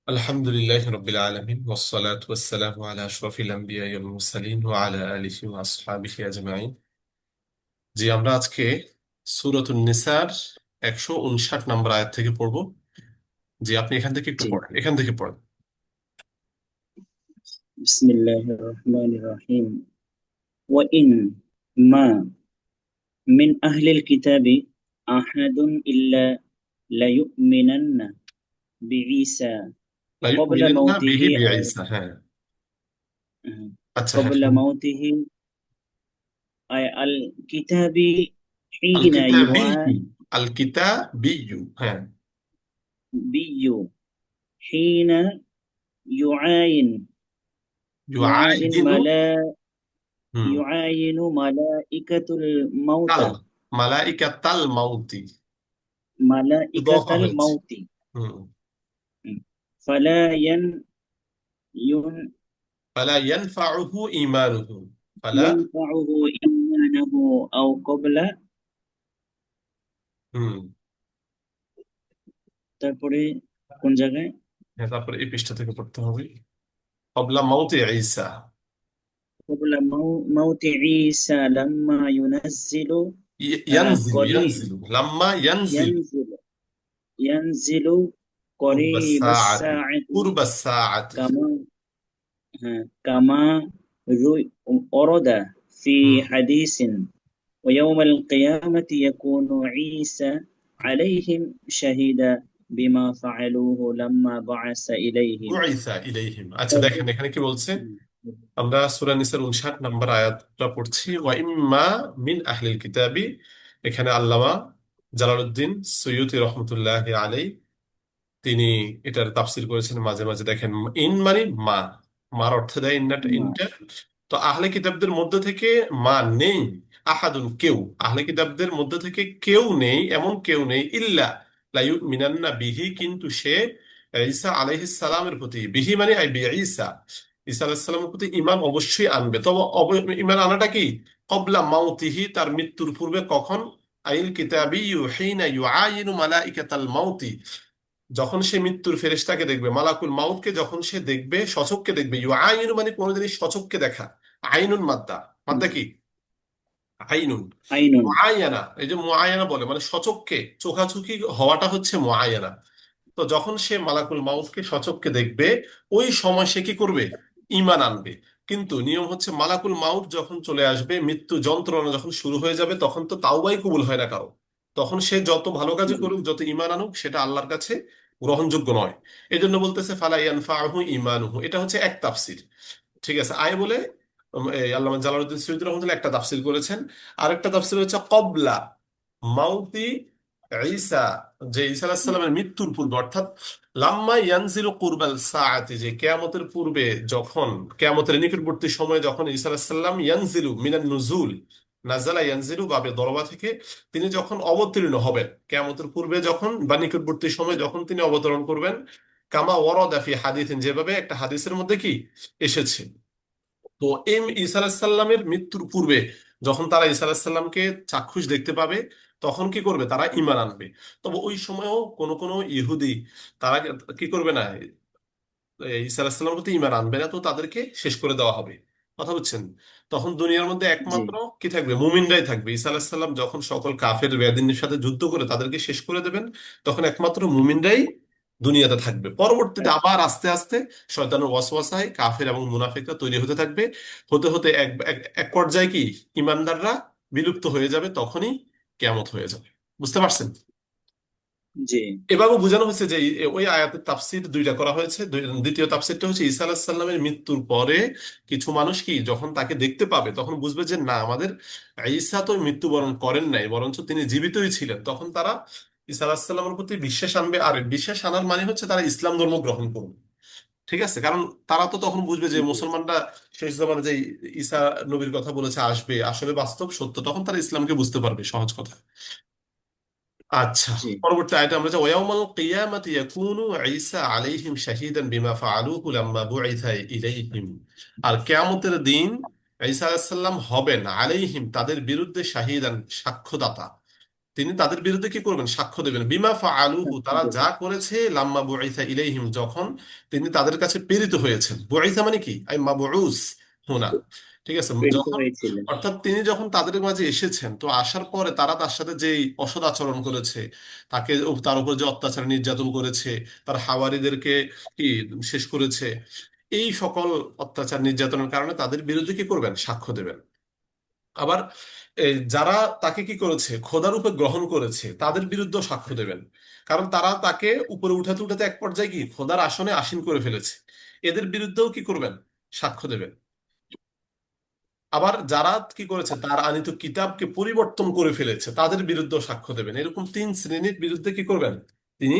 আলহামদুলিল্লাহ রবিল আলমিন ওয়াসসালাতু ওয়াসসালামু আলা আশরাফিল আম্বিয়া ওয়াল মুরসালিন ওয়া আলা আলিহি ওয়া আসহাবিহি আজমাইন। জি, আমরা আজকে সূরাতুন নিসার 159 নম্বর আয়াত থেকে পড়ব। জি, আপনি এখান থেকে একটু জি। পড়েন, এখান থেকে পড়েন। বিসমিল্লাহির রহমানির রহিম। ওয়াইন মা মিন আহলিল কিতাবি আহাদুন ইল্লা লায়ুমিনান্না বিঈসা লা ক্বাবলা ইউমিনান্না বিহি মাউতিহি বিঈসা, হ্যাঁ। আচ্ছা, হ্যাঁ, ক্বাবলা শুনুন। মাউতিহি আই আল কিতাবি আল হিনা কিতাবিয়্যু, আল কিতাবিয়্যু, হ্যাঁ। ইউআবিয়্যু হিনা ইউআইন ইউআইন ইউআইদিনু, মালা হুম, ইউআইনু মালাইকাতুল তাল মাউতা মালাইকাতাল মাউতি, ইদাফা মালাইকাতাল হয়েছে। মাউতি হুম। ফালা ينفعه ফালা ইয়ানফাউহু ঈমানুহু, ফালা, إيمانه أو قبل হুম, তারপরে কোন জায়গায় হ্যাঁ, তারপরে এই পৃষ্ঠা থেকে পড়তে হবে। ক্বাবলা মাউতি ঈসা, قبل موت عيسى لما ينزل ইয়ানজিলু قريب ইয়ানজিলু লাম্মা ইয়ানজিলু ينزل ينزل কুরবা قريب সাআতি, الساعة কুরবা সাআতি। كما كما ورد في হুম। حديث ويوم القيامة يكون عيسى عليهم شهيدا بما فعلوه لما بعث إليهم বুইসা ইলাইহিম। আচ্ছা, দেখেন এখানে কি বলছে। আমরা সূরা নিসার 59 নম্বর আয়াতটা পড়ছি, ওয়া ইম্মা মিন আহলিল কিতাবি। এখানে আল্লামা জালালউদ্দিন সৈয়ুতী রহমতুল্লাহি আলাইহি তিনি এটার তাফসীর করেছেন। মাঝে মাঝে দেখেন ইন মানে মা, মার অর্থ দেয় ইন্নাটা, ইনটা। তো আহলে কিতাবদের মধ্যে থেকে মা নেই, আহাদুন কেউ, আহলে কিতাবদের মধ্যে থেকে কেউ নেই, এমন কেউ নেই, ইল্লা লা ইউমিনান্না বিহি, কিন্তু সে ঈসা আলাইহিস সালামের প্রতি, বিহি মানে আই বি ঈসা, ঈসা আলাইহিস সালামের প্রতি ঈমান অবশ্যই আনবে। তবে ঈমান আনাটা কি? ক্বাবলা মাউতিহি, তার মৃত্যুর পূর্বে। কখন? আইল কিতাবিয়্যু হিনা ইউআয়িনু মালাইকাতাল মাউতি, যখন সে মৃত্যুর ফেরেশতাকে দেখবে, মালাকুল মাউতকে যখন সে দেখবে, সচক্ষে দেখবে। ইউআইনু মানে কোন জিনিস সচক্ষে দেখা। আইনুন মাদ্দা, মাদ্দা কি? আইনুন। আইনুন। মুআয়ানা, এই যে মুআয়ানা বলে মানে সচক্ষে চোখাচোখি হওয়াটা হচ্ছে মুআয়ানা। তো যখন সে মালাকুল মাউতকে সচক্ষে দেখবে, ওই সময় সে কি করবে? ঈমান আনবে। কিন্তু নিয়ম হচ্ছে মালাকুল মাউত যখন চলে আসবে, মৃত্যু যন্ত্রণা যখন শুরু হয়ে যাবে, তখন তো তাওবাই কবুল হয় না কারো। তখন সে যত ভালো কাজে করুক, যত ঈমান আনুক, সেটা আল্লাহর কাছে গ্রহণযোগ্য নয়। এই জন্য বলতেছে ফালা ইয়ানফাউহু ঈমানুহু, এটা হচ্ছে এক তাফসীর। ঠিক আছে, আয় বলে এই আল্লামা জালালউদ্দিন সৈয়দী রহমতুল্লাহ একটা তাফসীর করেছেন। আরেকটা তাফসীর হচ্ছে কবলা মাউতি ঈসা, যে ঈসা আলাইহিস সালামের মৃত্যুর পূর্বে, অর্থাৎ লাম্মা ইয়ানজিলু কুরবাল সাআতি, যে কিয়ামতের পূর্বে, যখন কিয়ামতের নিকটবর্তী সময়ে, যখন ঈসা আলাইহিস সালাম ইয়ানজিলু মিনান নুজুল, নাজালা ইয়ানজিলু বাবে দরবা থেকে তিনি যখন অবতীর্ণ হবেন, কিয়ামতের পূর্বে যখন বা নিকটবর্তী সময়ে যখন তিনি অবতরণ করবেন, কামা ওয়ারাদা ফি হাদিসিন, যেভাবে একটা হাদিসের মধ্যে কি এসেছে। তো ঈসা আলাইহিস সালামের মৃত্যুর পূর্বে যখন তারা ঈসা আলাইহিস সালামকে চাক্ষুষ দেখতে পাবে, তখন কি করবে? তারা ঈমান আনবে। তবে ওই সময়ও কোন কোন ইহুদি, তারা কি করবে না, ঈসা আলাইহিস সালামের প্রতি ঈমান আনবে না, তো তাদেরকে শেষ করে দেওয়া হবে। কথা বুঝছেন? তখন দুনিয়ার মধ্যে জি। একমাত্র কি থাকবে? মুমিনরাই থাকবে। ঈসা আলাইহিস সালাম যখন সকল কাফের বেদিনের সাথে যুদ্ধ করে তাদেরকে শেষ করে দেবেন, তখন একমাত্র মুমিনরাই দুনিয়াতে থাকবে। পরবর্তীতে আবার আস্তে আস্তে শয়তানের ওয়াসওয়াসায় কাফের এবং মুনাফিকরা তৈরি হতে থাকবে। হতে হতে এক এক এক পর্যায়ে কি ইমানদাররা বিলুপ্ত হয়ে যাবে, তখনই কিয়ামত হয়ে যাবে। বুঝতে পারছেন? জি। এভাবে বোঝানো হয়েছে যে ওই আয়াতের তাফসীর দুইটা করা হয়েছে। দ্বিতীয় তাফসীরটা হচ্ছে ঈসা আলাইহিস সালামের মৃত্যুর পরে কিছু মানুষ কি যখন তাকে দেখতে পাবে, তখন বুঝবে যে না, আমাদের ঈসা তো মৃত্যুবরণ করেন নাই, বরঞ্চ তিনি জীবিতই ছিলেন। তখন তারা ঈসা আলাইহিস সালামের প্রতি বিশ্বাস আনবে। আর বিশ্বাস আনার মানে হচ্ছে তারা ইসলাম ধর্ম গ্রহণ করবে। ঠিক আছে, কারণ তারা তো তখন বুঝবে যে মুসলমানরা শেষ জামানে যে ঈসা নবীর কথা বলেছে আসবে, আসলে বাস্তব সত্য, তখন তারা ইসলামকে বুঝতে পারবে, সহজ কথা। আচ্ছা, জি। পরবর্তী আয়াতে আমরা যে ওয়াউমাল কিয়ামাতি ইয়াকুনু ঈসা আলাইহিম শাহীদান বিমা ফাআলুহু লাম্মা বুইথা ইলাইহিম। আর কিয়ামতের দিন ঈসা আলাইহিস সালাম হবেন আলাইহিম, তাদের বিরুদ্ধে, শাহীদান, সাক্ষ্যদাতা। তিনি তাদের বিরুদ্ধে কি করবেন? সাক্ষ্য দেবেন। বিমা ফাআলুহু, সাক্ষ্য তারা যা দেবেন। করেছে, লাম্মা বুইসা ইলাইহিম, যখন তিনি তাদের কাছে প্রেরিত হয়েছেন। বুইসা মানে কি? আই মাবউস হুনা, ঠিক আছে? প্রেরিত যখন, হয়েছিলেন। অর্থাৎ তিনি যখন তাদের মাঝে এসেছেন, তো আসার পরে তারা তার সাথে যে অসৎ আচরণ করেছে, তাকে, তার উপর যে অত্যাচার নির্যাতন করেছে, তার হাওয়ারিদেরকে কি শেষ করেছে, এই সকল অত্যাচার নির্যাতনের কারণে তাদের বিরুদ্ধে কি করবেন? সাক্ষ্য দেবেন। আবার যারা তাকে কি করেছে, খোদার উপর গ্রহণ করেছে, তাদের বিরুদ্ধেও সাক্ষ্য দেবেন। কারণ তারা তাকে উপরে উঠাতে উঠাতে এক পর্যায়ে কি খোদার আসনে আসীন করে ফেলেছে। এদের বিরুদ্ধেও কি করবেন? সাক্ষ্য দেবেন। আবার যারা কি করেছে, তার আনিত কিতাবকে পরিবর্তন করে ফেলেছে, তাদের বিরুদ্ধেও সাক্ষ্য দেবেন। এরকম তিন শ্রেণীর বিরুদ্ধে কি করবেন? তিনি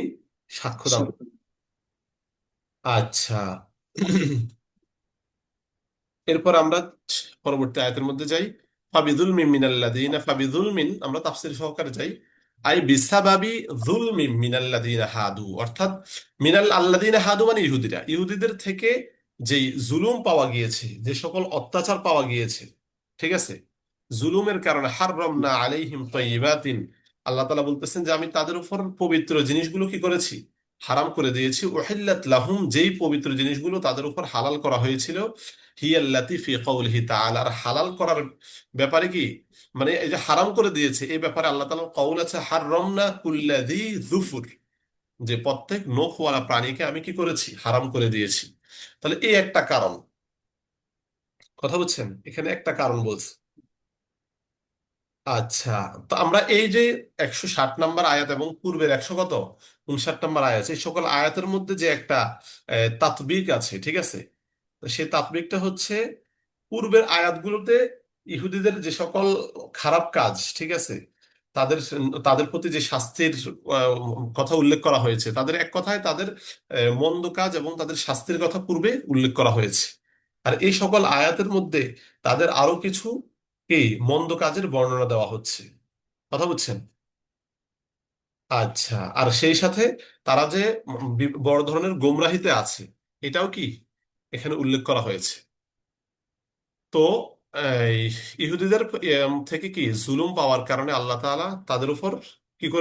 সাক্ষ্য দান। সাক্ষ্য। আচ্ছা। এরপর আমরা পরবর্তী আয়াতের মধ্যে যাই। ফাবিযুলমিন মিনাল্লাযীনা, ফাবিযুলমিন আমরা তাফসীর সহকারে যাই। আই বিসাবাবি যুলমিন মিনাল্লাযীনা হাদু, অর্থাৎ মিনাল আল্লাযীনা হাদু মানে ইহুদিরা, ইহুদিদের থেকে যেই জুলুম পাওয়া গিয়েছে, যে সকল অত্যাচার পাওয়া গিয়েছে, ঠিক আছে, জুলুমের কারণে হাররামনা আলাইহিম তাইয়্যিবাতিন, আল্লাহ তাআলা বলতেছেন যে আমি তাদের উপর পবিত্র জিনিসগুলো কি করেছি? হারাম করে দিয়েছি। উহিল্লাত লাহুম, যেই পবিত্র জিনিসগুলো তাদের উপর হালাল করা হয়েছিল, হিয়াল্লাতি ফি কওলিহি তাআলা, আর হালাল করার ব্যাপারে কি, মানে এই যে হারাম করে দিয়েছে, এই ব্যাপারে আল্লাহ তাআলার কওল আছে, হাররামনা কুল্লাযী যুফুর, যে প্রত্যেক নখওয়ালা প্রাণীকে আমি কি করেছি? হারাম করে দিয়েছি। তাহলে এই একটা কারণ, কথা বুঝছেন? এখানে একটা কারণ বলছে। আচ্ছা, তো আমরা এই যে 160 নম্বর আয়াত এবং পূর্বের 159 নম্বর আয়াত, এই সকল আয়াতের মধ্যে যে একটা তাতবিক আছে, ঠিক আছে, তো সেই তাতবিকটা হচ্ছে, পূর্বের আয়াতগুলোতে ইহুদিদের যে সকল খারাপ কাজ, ঠিক আছে, তাদের তাদের প্রতি যে শাস্তির আহ, কথা উল্লেখ করা হয়েছে, তাদের এক কথায় তাদের মন্দ কাজ এবং তাদের শাস্তির কথা পূর্বে উল্লেখ করা হয়েছে। আর এই সকল আয়াতের মধ্যে তাদের আরো কিছু এই মন্দ কাজের বর্ণনা দেওয়া হচ্ছে, কথা বুঝছেন? আচ্ছা, আর সেই সাথে তারা যে বড় ধরনের গোমরাহিতে আছে, এটাও কি এখানে উল্লেখ করা হয়েছে। তো এই ইহুদিদের থেকে কি জুলুম পাওয়ার কারণে আল্লাহ তাআলা তাদের উপর